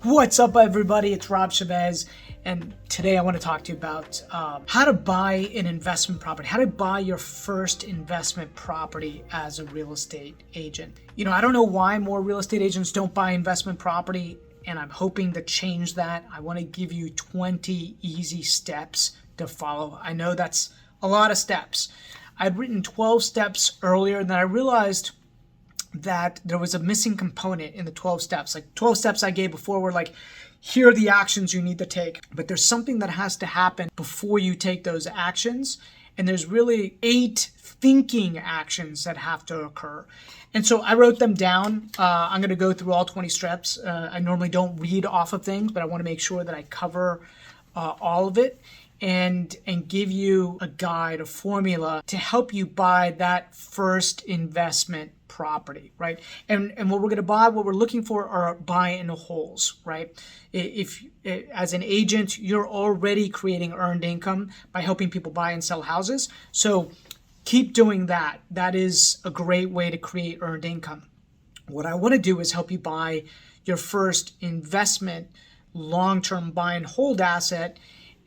What's up, everybody? It's Rob Chavez, and today I want to talk to you about how to buy an investment property, how to buy your first investment property as a real estate agent. I don't know why more real estate agents don't buy investment property, and I'm hoping to change that. I want to give you 20 easy steps to follow. I know that's a lot of steps. I'd written 12 steps earlier, and then I realized that there was a missing component in the 12 steps. Like 12 steps I gave before were like, here are the actions you need to take. But there's something that has to happen before you take those actions. And there's really 8 thinking actions that have to occur. And so I wrote them down. I'm going to go through all 20 steps. I normally don't read off of things, but I want to make sure that I cover all of it and give you a guide, a formula to help you buy that first investment property, right? And what we're going to buy, what we're looking for are buy and holds, right? If as an agent, you're already creating earned income by helping people buy and sell houses. So keep doing that. That is a great way to create earned income. What I want to do is help you buy your first investment, long-term buy and hold asset.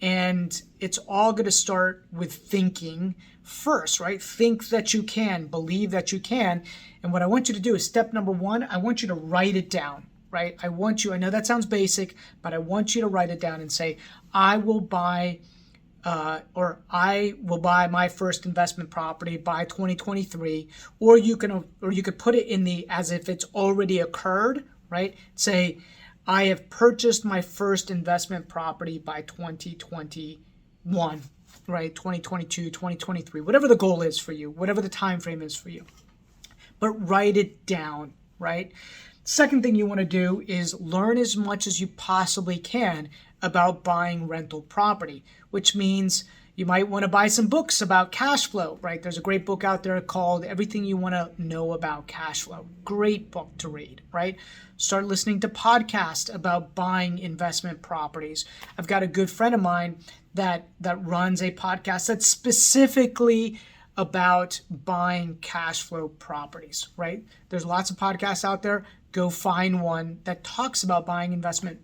And it's all going to start with thinking first, right? Think that you can, believe that you can. And what I want you to do is step number 1, I want you to write it down, right? I know that sounds basic, but I want you to write it down and say, I will buy my first investment property by 2023, or you could put it in the as if it's already occurred, right? Say, I have purchased my first investment property by 2021, right? 2022, 2023, whatever the goal is for you, whatever the time frame is for you. But write it down, right? Second thing you want to do is learn as much as you possibly can about buying rental property, which means you might want to buy some books about cash flow, right? There's a great book out there called Everything You Want to Know About Cash Flow. Great book to read, right? Start listening to podcasts about buying investment properties. I've got a good friend of mine that runs a podcast that's specifically about buying cash flow properties, right? There's lots of podcasts out there. Go find one that talks about buying investment,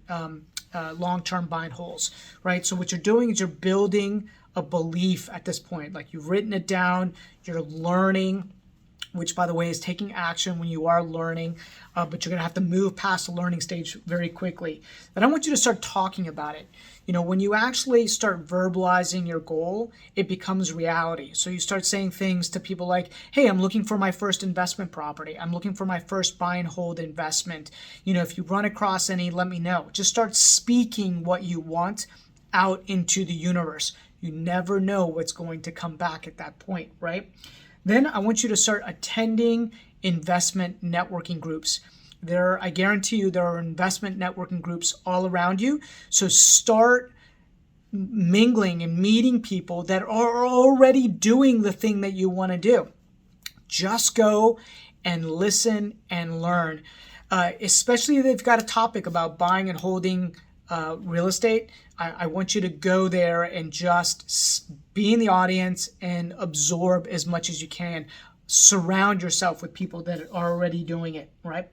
long-term buy and holds, right? So what you're doing is you're building a belief at this point. Like, you've written it down, you're learning, which, by the way, is taking action when you are learning, but you're going to have to move past the learning stage very quickly. Then I want you to start talking about it. When you actually start verbalizing your goal, it becomes reality. So you start saying things to people like, hey, I'm looking for my first investment property. I'm looking for my first buy and hold investment. If you run across any, let me know. Just start speaking what you want out into the universe. You never know what's going to come back at that point, right? Then I want you to start attending investment networking groups. I guarantee you, there are investment networking groups all around you. So start mingling and meeting people that are already doing the thing that you want to do. Just go and listen and learn, especially if they've got a topic about buying and holding real estate. I want you to go there and just be in the audience and absorb as much as you can. Surround yourself with people that are already doing it, right?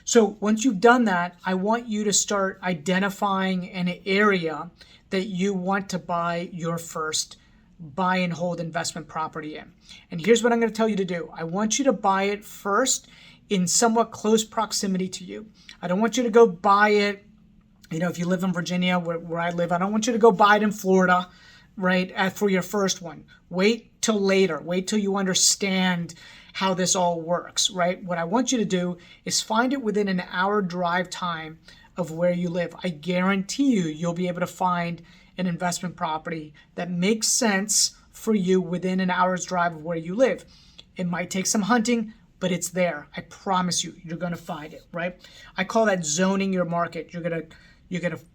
So once you've done that, I want you to start identifying an area that you want to buy your first buy and hold investment property in. And here's what I'm going to tell you to do. I want you to buy it first in somewhat close proximity to you. I don't want you to go buy it, if you live in Virginia, where I live, I don't want you to go buy it in Florida, right, for your first one. Wait till later. Wait till you understand how this all works, right? What I want you to do is find it within an hour drive time of where you live. I guarantee you'll be able to find an investment property that makes sense for you within an hour's drive of where you live. It might take some hunting, but it's there. I promise you're going to find it, right? I call that zoning your market. You're going to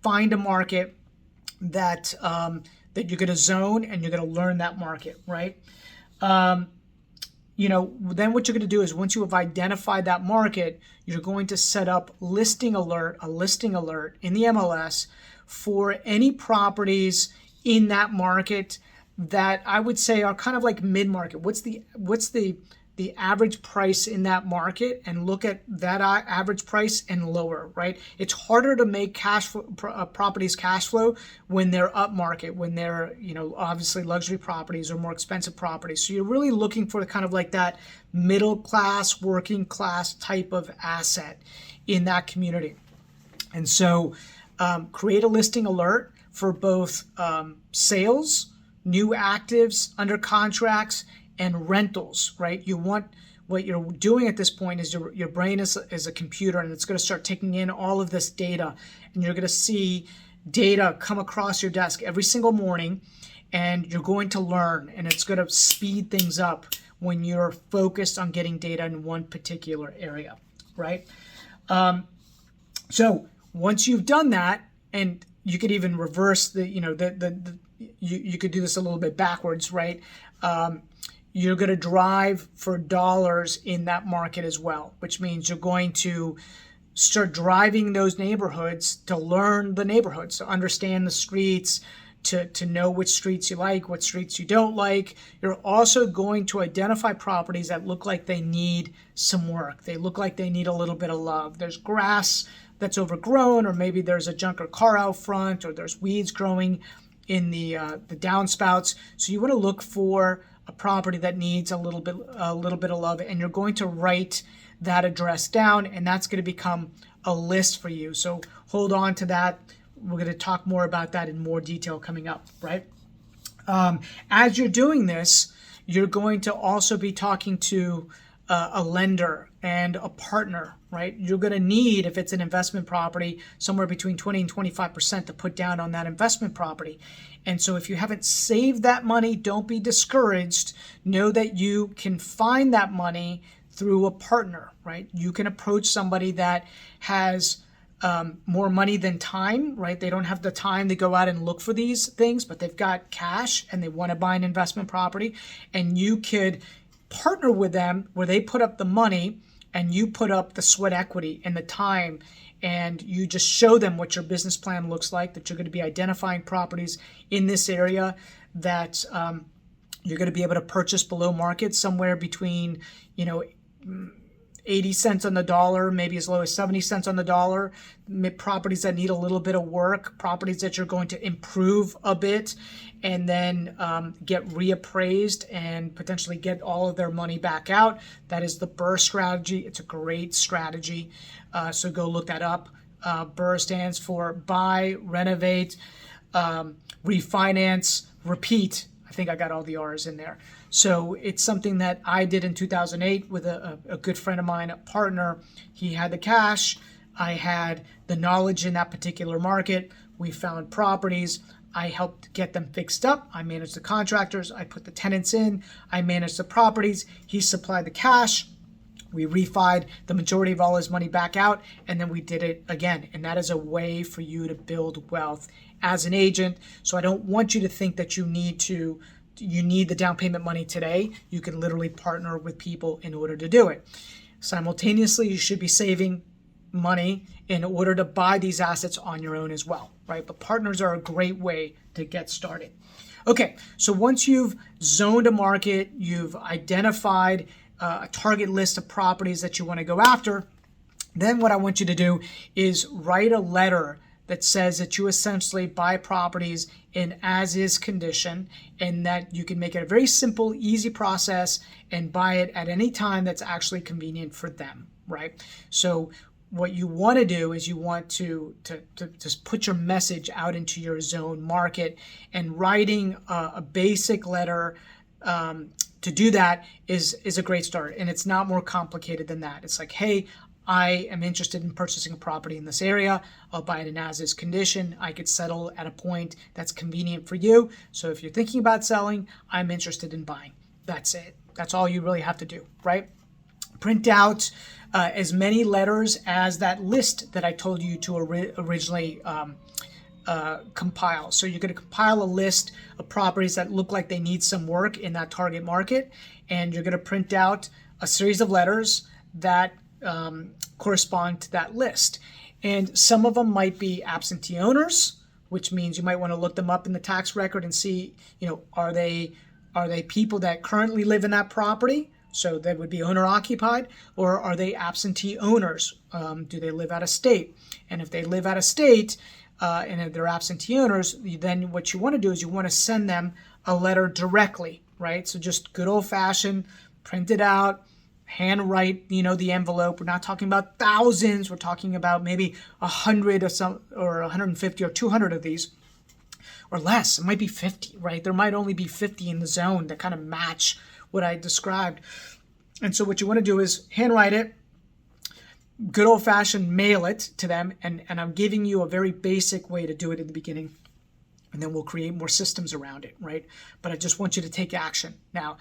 find a market that you're going to zone, and you're going to learn that market, right? Then what you're going to do is, once you have identified that market, you're going to set up a listing alert in the MLS for any properties in that market that I would say are kind of like mid-market. What's the the average price in that market and look at that average price and lower, right? It's harder to make properties cash flow when they're up market, when they're, obviously luxury properties or more expensive properties. So you're really looking for kind of like that middle class, working class type of asset in that community. And so create a listing alert for both sales, new actives, under contracts, and rentals, right? What you're doing at this point is your brain is a computer, and it's going to start taking in all of this data, and you're going to see data come across your desk every single morning, and you're going to learn, and it's going to speed things up when you're focused on getting data in one particular area, right? So once you've done that, and you could even reverse you could do this a little bit backwards, right? You're going to drive for dollars in that market as well, which means you're going to start driving those neighborhoods to learn the neighborhoods, to understand the streets, to know which streets you like, what streets you don't like. You're also going to identify properties that look like they need some work. They look like they need a little bit of love. There's grass that's overgrown, or maybe there's a junker car out front, or there's weeds growing in the downspouts. So you want to look for a property that needs a little bit of love, and you're going to write that address down, and that's going to become a list for you. So hold on to that. We're going to talk more about that in more detail coming up, right? As you're doing this, you're going to also be talking to a lender and a partner, right? You're going to need, if it's an investment property, somewhere between 20 and 25% to put down on that investment property. And so if you haven't saved that money, don't be discouraged. Know that you can find that money through a partner, right? You can approach somebody that has more money than time, right? They don't have the time to go out and look for these things, but they've got cash and they want to buy an investment property. And you could partner with them where they put up the money and you put up the sweat equity and the time, and you just show them what your business plan looks like, that you're going to be identifying properties in this area that you're going to be able to purchase below market, somewhere between 80 cents on the dollar, maybe as low as 70 cents on the dollar, properties that need a little bit of work, properties that you're going to improve a bit, and then get reappraised and potentially get all of their money back out. That is the BRRRR strategy. It's a great strategy. So go look that up. BRRRR stands for buy, renovate, refinance, repeat. I think I got all the R's in there. So it's something that I did in 2008 with a good friend of mine, a partner. He had the cash. I had the knowledge in that particular market. We found properties. I helped get them fixed up. I managed the contractors. I put the tenants in. I managed the properties. He supplied the cash. We refied the majority of all his money back out, and then we did it again. And that is a way for you to build wealth as an agent. So I don't want you to think that you need the down payment money today. You can literally partner with people in order to do it. Simultaneously, you should be saving money in order to buy these assets on your own as well, right? But partners are a great way to get started. Okay, so once you've zoned a market, you've identified a target list of properties that you want to go after, then what I want you to do is write a letter that says that you essentially buy properties in as-is condition, and that you can make it a very simple, easy process and buy it at any time that's actually convenient for them, right? So what you want to do is you want to just put your message out into your zone market, and writing a basic letter to do that is a great start. And it's not more complicated than that. It's like, hey, I am interested in purchasing a property in this area. I'll buy it in as-is condition. I could settle at a point that's convenient for you. So if you're thinking about selling, I'm interested in buying. That's it. That's all you really have to do, right? Print out as many letters as that list that I told you to originally compile. So you're going to compile a list of properties that look like they need some work in that target market, and you're going to print out a series of letters that correspond to that list. And some of them might be absentee owners, which means you might want to look them up in the tax record and see, are they people that currently live in that property, So that would be owner occupied, or are they absentee owners? Do they live out of state? And if they live out of state and if they're absentee owners, then what you want to do is you want to send them a letter directly, right? So just good old fashioned, print it out, handwrite, the envelope. We're not talking about thousands. We're talking about maybe 100 or 150 or 200 of these, or less. It might be 50, right? There might only be 50 in the zone that kind of match what I described. And so what you want to do is handwrite it, good old fashioned mail it to them. And I'm giving you a very basic way to do it in the beginning. And then we'll create more systems around it, right? But I just want you to take action. Now,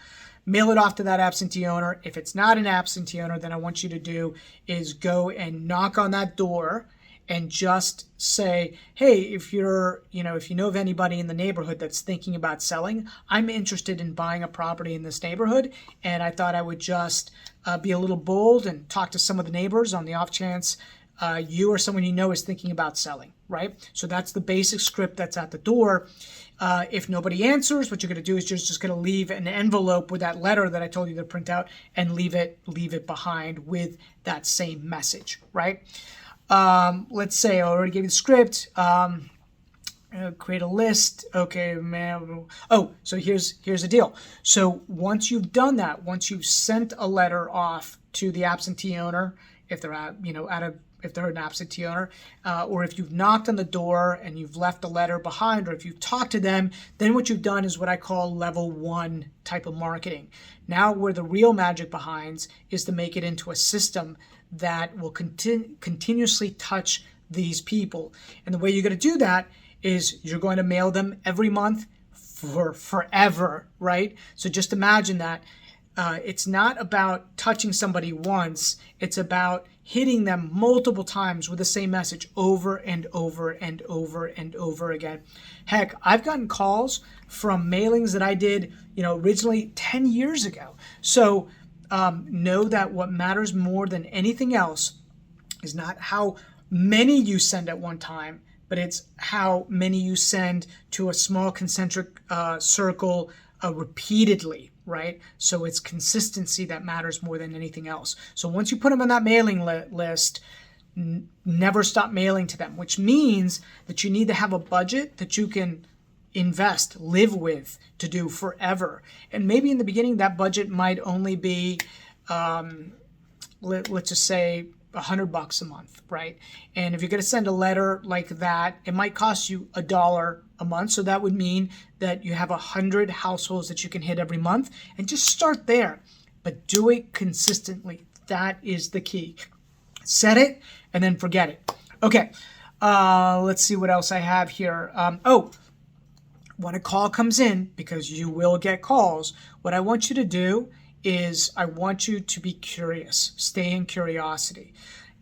mail it off to that absentee owner. If it's not an absentee owner, then I want you to do is go and knock on that door and just say, hey, if you know of anybody in the neighborhood that's thinking about selling, I'm interested in buying a property in this neighborhood, and I thought I would just be a little bold and talk to some of the neighbors on the off chance you or someone you know is thinking about selling, right? So that's the basic script that's at the door. If nobody answers, what you're going to do is you're just going to leave an envelope with that letter that I told you to print out and leave it behind with that same message, right? Let's say I already gave you the script. Create a list. Okay, man. Oh, so here's the deal. So once you've done that, once you've sent a letter off to the absentee owner, if they're if they're an absentee owner, or if you've knocked on the door and you've left a letter behind, or if you've talked to them, then what you've done is what I call level 1 type of marketing. Now, where the real magic behind is to make it into a system that will continuously touch these people. And the way you're going to do that is you're going to mail them every month for forever, right? So just imagine that. It's not about touching somebody once. It's about hitting them multiple times with the same message over and over and over and over again. Heck, I've gotten calls from mailings that I did, originally 10 years ago. So know that what matters more than anything else is not how many you send at one time, but it's how many you send to a small concentric circle repeatedly, right? So it's consistency that matters more than anything else. So once you put them on that mailing list, never stop mailing to them, which means that you need to have a budget that you can invest, live with, to do forever. And maybe in the beginning, that budget might only be, let's just say, $100 a month, right? And if you're going to send a letter like that, it might cost you $1 a month. So that would mean that you have 100 households that you can hit every month, and just start there, but do it consistently. That is the key. Set it and then forget it. Okay. Let's see what else I have here. When a call comes in, because you will get calls, what I want you to do is I want you to be curious. Stay in curiosity.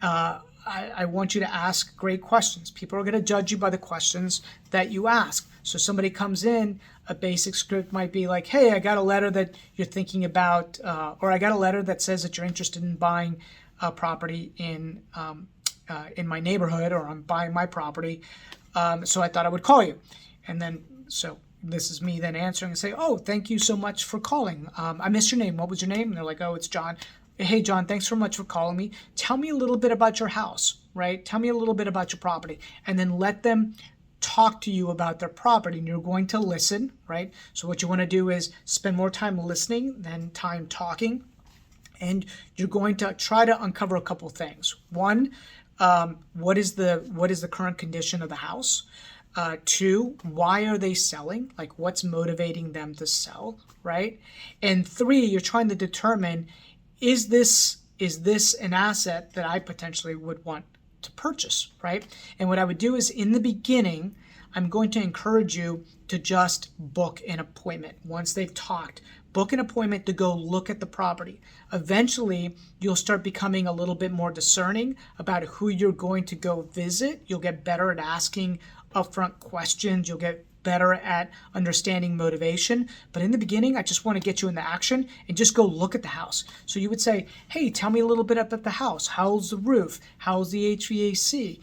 I want you to ask great questions. People are going to judge you by the questions that you ask. So somebody comes in, a basic script might be like, hey, I got a letter that you're thinking about, or I got a letter that says that you're interested in buying a property in my neighborhood, or I'm buying my property. So I thought I would call you. And then, so this is me then answering and say, oh, thank you so much for calling. I missed your name. What was your name? And they're like, oh, it's John. Hey, John, thanks so much for calling me. Tell me a little bit about your house, right? Tell me a little bit about your property. And then let them talk to you about their property. And you're going to listen, right? So what you want to do is spend more time listening than time talking. And you're going to try to uncover a couple things. One, what is the current condition of the house? 2, why are they selling? Like, what's motivating them to sell, right? And 3, you're trying to determine, is this an asset that I potentially would want to purchase, right? And what I would do is, in the beginning, I'm going to encourage you to just book an appointment. Once they've talked, book an appointment to go look at the property. Eventually, you'll start becoming a little bit more discerning about who you're going to go visit. You'll get better at asking upfront questions. You'll get better at understanding motivation. But in the beginning, I just want to get you into action and just go look at the house. So you would say, hey, tell me a little bit about the house. How's the roof? How's the HVAC?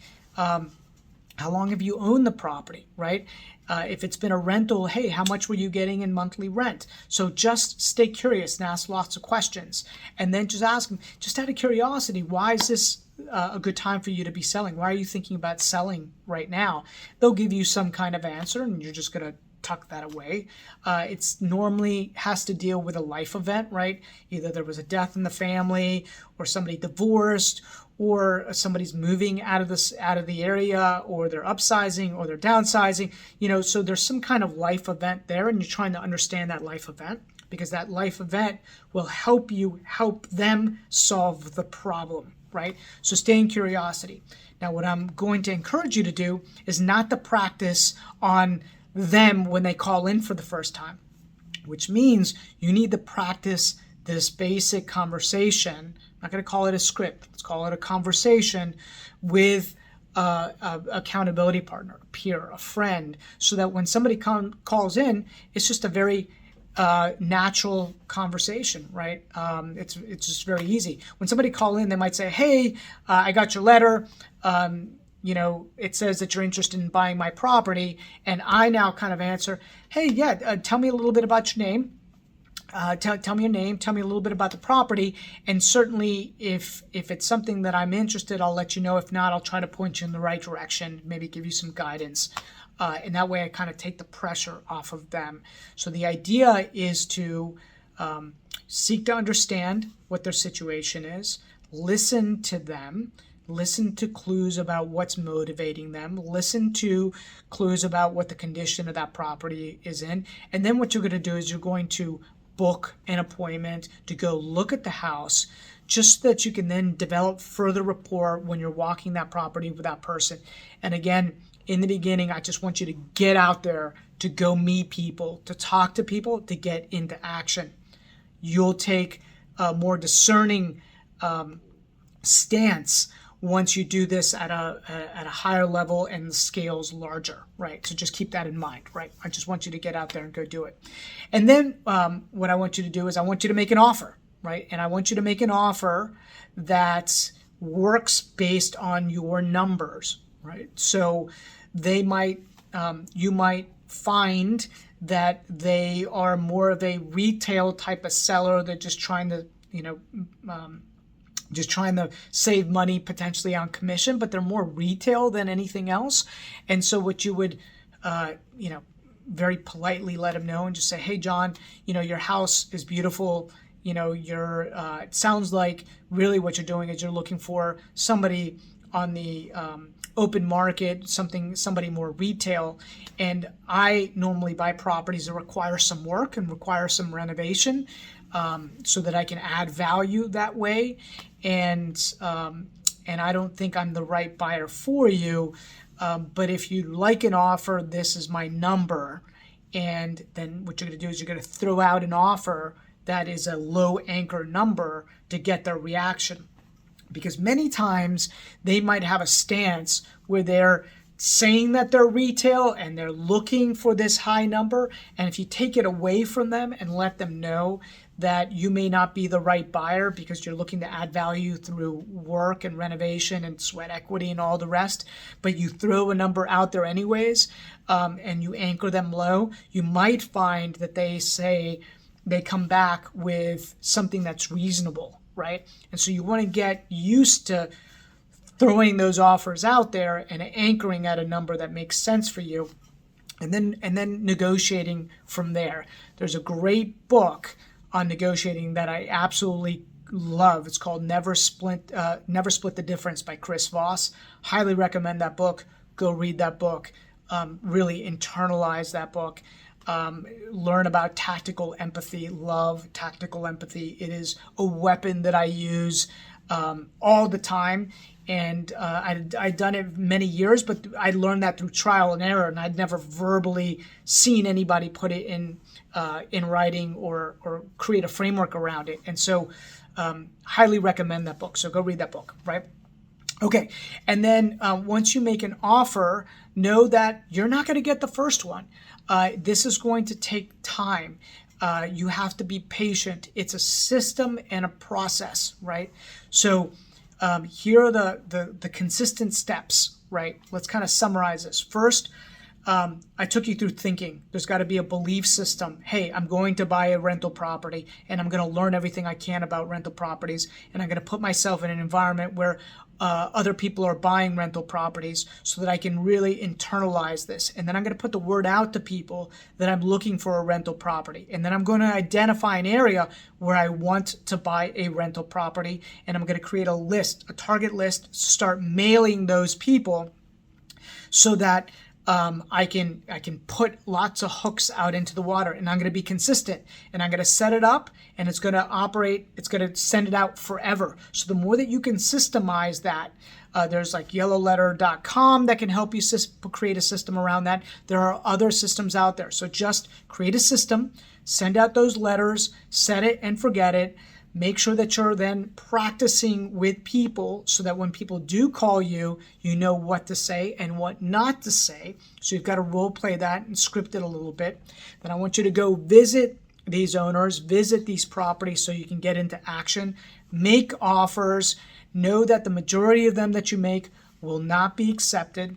How long have you owned the property, right? If it's been a rental, hey, how much were you getting in monthly rent? So just stay curious and ask lots of questions. And then just ask them, just out of curiosity, why is this a good time for you to be selling? Why are you thinking about selling right now? They'll give you some kind of answer, and you're just going to tuck that away. It's normally has to deal with a life event, right? Either there was a death in the family, or somebody divorced, or somebody's moving out of the area, or they're upsizing, or they're downsizing. So there's some kind of life event there, and you're trying to understand that life event, because that life event will help them solve the problem, right? So stay in curiosity. Now, what I'm going to encourage you to do is not to practice on them when they call in for the first time, which means you need to practice this basic conversation. I'm not going to call it a script. Let's call it a conversation with a accountability partner, a peer, a friend, so that when somebody calls in, it's just a very natural conversation, right? It's just very easy. When somebody calls in, they might say, "Hey, I got your letter. It says that you're interested in buying my property," and I now kind of answer, "Hey, yeah, tell me a little bit about your name. Tell me your name. Tell me a little bit about the property. And certainly, if it's something that I'm interested, I'll let you know. If not, I'll try to point you in the right direction. Maybe give you some guidance." And that way, I kind of take the pressure off of them. So the idea is to seek to understand what their situation is, listen to them. Listen to clues about what's motivating them. Listen to clues about what the condition of that property is in. And then what you're going to do is you're going to book an appointment to go look at the house, just so that you can then develop further rapport when you're walking that property with that person. And again, in the beginning, I just want you to get out there, to go meet people, to talk to people, to get into action. You'll take a more discerning stance once you do this at a higher level and the scale's larger, right? So just keep that in mind, right? I just want you to get out there and go do it. And then what I want you to do is I want you to make an offer, right? And I want you to make an offer that works based on your numbers, right? So you might find that they are more of a retail type of seller. They're just trying to, save money potentially on commission, but they're more retail than anything else. And so what you would, very politely let them know and just say, "Hey, John, your house is beautiful. It sounds like really what you're doing is you're looking for somebody on the open market, somebody more retail. And I normally buy properties that require some work and require some renovation, so that I can add value that way. And I don't think I'm the right buyer for you. But if you like an offer, this is my number." And then what you're going to do is you're going to throw out an offer that is a low anchor number to get their reaction. Because many times they might have a stance where they're saying that they're retail and they're looking for this high number. And if you take it away from them and let them know that you may not be the right buyer because you're looking to add value through work and renovation and sweat equity and all the rest, but you throw a number out there anyways, and you anchor them low, you might find that they come back with something that's reasonable, right? And so you want to get used to throwing those offers out there and anchoring at a number that makes sense for you, and then negotiating from there. There's a great book on negotiating that I absolutely love. It's called Never Split the Difference by Chris Voss. Highly recommend that book. Go read that book. Really internalize that book. Learn about tactical empathy. Love tactical empathy. It is a weapon that I use all the time. And I'd done it many years, but I learned that through trial and error, and I'd never verbally seen anybody put it in writing or create a framework around it. And so highly recommend that book. So go read that book, right? Okay. And then once you make an offer, know that you're not going to get the first one. This is going to take time. You have to be patient. It's a system and a process, right? So here are the consistent steps, right? Let's kind of summarize this. First, I took you through thinking. There's got to be a belief system. Hey, I'm going to buy a rental property and I'm going to learn everything I can about rental properties, and I'm going to put myself in an environment where other people are buying rental properties so that I can really internalize this. And then I'm going to put the word out to people that I'm looking for a rental property. And then I'm going to identify an area where I want to buy a rental property, and I'm going to create a list, a target list, start mailing those people so that I can put lots of hooks out into the water, and I'm going to be consistent, and I'm going to set it up, and it's going to operate. It's going to send it out forever. So the more that you can systemize that, there's like yellowletter.com that can help you create a system around that. There are other systems out there. So just create a system, send out those letters, set it and forget it. Make sure that you're then practicing with people so that when people do call you, you know what to say and what not to say. So you've got to role play that and script it a little bit. Then I want you to go visit these owners, visit these properties so you can get into action, make offers, know that the majority of them that you make will not be accepted.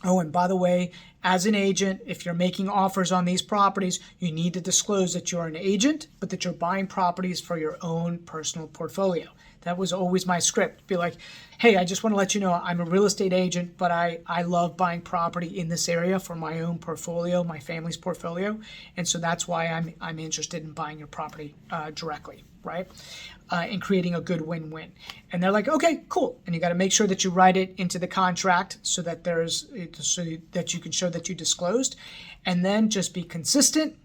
Oh, and by the way, as an agent, if you're making offers on these properties, you need to disclose that you're an agent, but that you're buying properties for your own personal portfolio. That was always my script. Be like, hey, I just want to let you know I'm a real estate agent, but I love buying property in this area for my own portfolio, my family's portfolio. And so that's why I'm interested in buying your property directly, right? And creating a good win-win. And they're like, okay, cool. And you got to make sure that you write it into the contract so that you can show that you disclosed. And then just be consistent,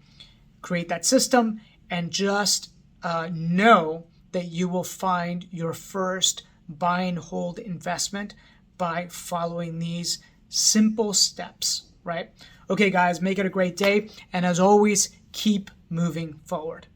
create that system, and just know that you will find your first buy and hold investment by following these simple steps, right? Okay, guys, make it a great day. And as always, keep moving forward.